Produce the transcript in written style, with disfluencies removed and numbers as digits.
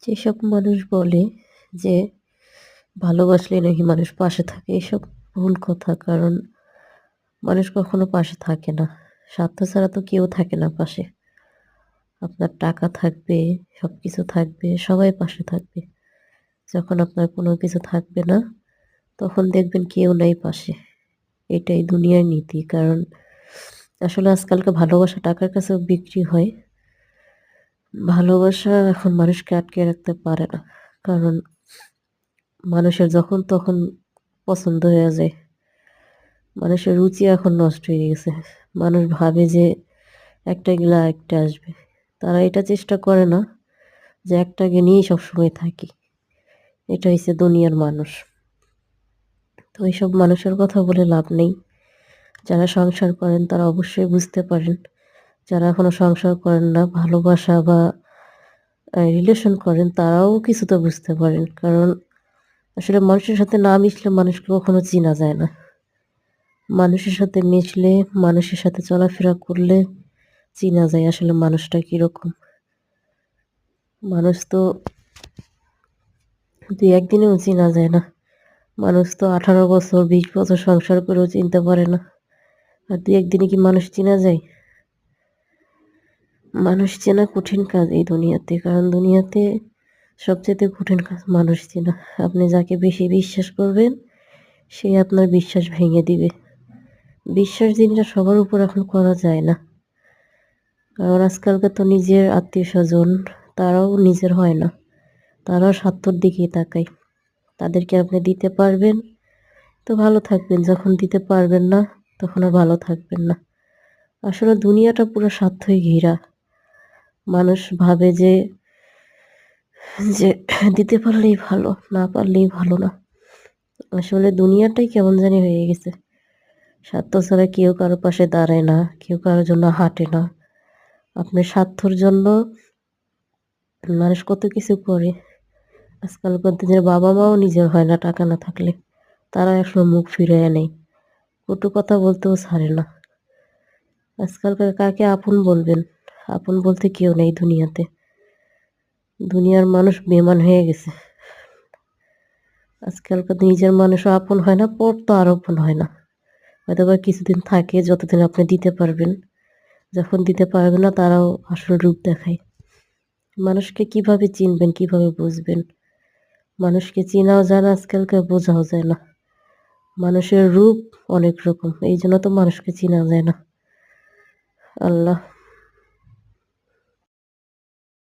যেসব মানুষ বলে যে ভালোবাসলে নাকি মানুষ পাশে থাকে, এসব ভুল কথা। কারণ মানুষ কখনো পাশে থাকে না। স্বার্থ ছাড়া তো কেউ থাকে না পাশে। আপনার টাকা থাকবে, সবকিছু থাকবে, সবাই পাশে থাকবে। যখন আপনার কোনো কিছু থাকবে না, তখন দেখবেন কেউ নাই পাশে। এটাই দুনিয়ার নীতি। কারণ আসলে আজকালকার ভালোবাসা টাকার কাছেও বিক্রি হয়। ভালোবাসা এখন মানুষকে আটকে রাখতে পারে না। কারণ মানুষের যখন তখন পছন্দ হয়ে যায়। মানুষের রুচি এখন নষ্ট হয়ে গেছে। মানুষ ভাবে যে একটা গেলে আরেকটা আসবে। তারা এটা চেষ্টা করে না যে একটাকে নিয়েই সবসময় থাকি। এটা হইছে দুনিয়ার মানুষ। তো এইসব মানুষের কথা বলে লাভ নেই। যারা সংসার করেন তারা অবশ্যই বুঝতে পারেন। যারা এখনো সংসার করেন না, ভালোবাসা বা রিলেশন করেন তারাও কিছুটা বুঝতে পারেন। কারণ আসলে মানুষের সাথে না মিশলে মানুষকে কখনো চিনা যায় না। মানুষের সাথে মিশলে, মানুষের সাথে চলাফেরা করলে চিনা যায় আসলে মানুষটা কিরকম। মানুষ তো ২-১ দিনেও চিনা যায় না। মানুষ তো ১৮ বছর ২০ বছর সংসার করেও চিনতে পারে না। আর ২-১ দিনে কি মানুষ চিনা যায়? মানুষ চেনা কঠিন কাজ এই দুনিয়াতে। কারণ দুনিয়াতে সবচাইতে কঠিন কাজ মানুষ চেনা। আপনি যাকে বেশি বিশ্বাস করবেন, সে আপনার বিশ্বাস ভেঙে দিবে। বিশ্বাস জিনিসটা সবার উপর এখন করা যায় না। কারণ আজকালকার তো নিজের আত্মীয়স্বজন তারাও নিজের হয় না। তারাও স্বার্থর দিকেই তাকায়। তাদেরকে আপনি দিতে পারবেন তো ভালো থাকবেন, যখন দিতে পারবেন না তখন আর ভালো থাকবেন না। আসলে দুনিয়াটা পুরো স্বার্থই ঘেরা। মানুষ ভাবে যে দিতে পারলেই ভালো, না পারলেই ভালো না। আসলে দুনিয়াটাই কেমন জানি হয়ে গেছে। স্বার্থ ছাড়া কেউ কারো পাশে দাঁড়ায় না, কেউ কারোর জন্য হাঁটে না। আপনার স্বার্থর জন্য মানুষ কত কিছু করে। আজকালকার দিনের বাবা-মাও নিজের হয় না টাকা না থাকলে। তারা একসময় মুখ ফিরাইয়া নেয়। কটু কথা বলতেও ছাড়ে না। আজকালকার কাকে আপন বলবেন? আপন বলতে কেউ নেই দুনিয়াতে। দুনিয়ার মানুষ বেইমান হয়ে গেছে। আজকালকার নিজের মানুষও আপন হয় না, পর তো আর আপন হয় না। হয়তোবা কিছুদিন থাকে যতদিন আপনি দিতে পারবেন। যখন দিতে পারবেন না তারাও আসল রূপ দেখায়। মানুষকে কিভাবে চিনবেন, কিভাবে বুঝবেন? মানুষকে চেনাও যায় না আজকালকার, বোঝাও যায় না। মানুষের রূপ অনেক রকম। এইজন্য তো মানুষকে চেনা যায় না। আল্লাহ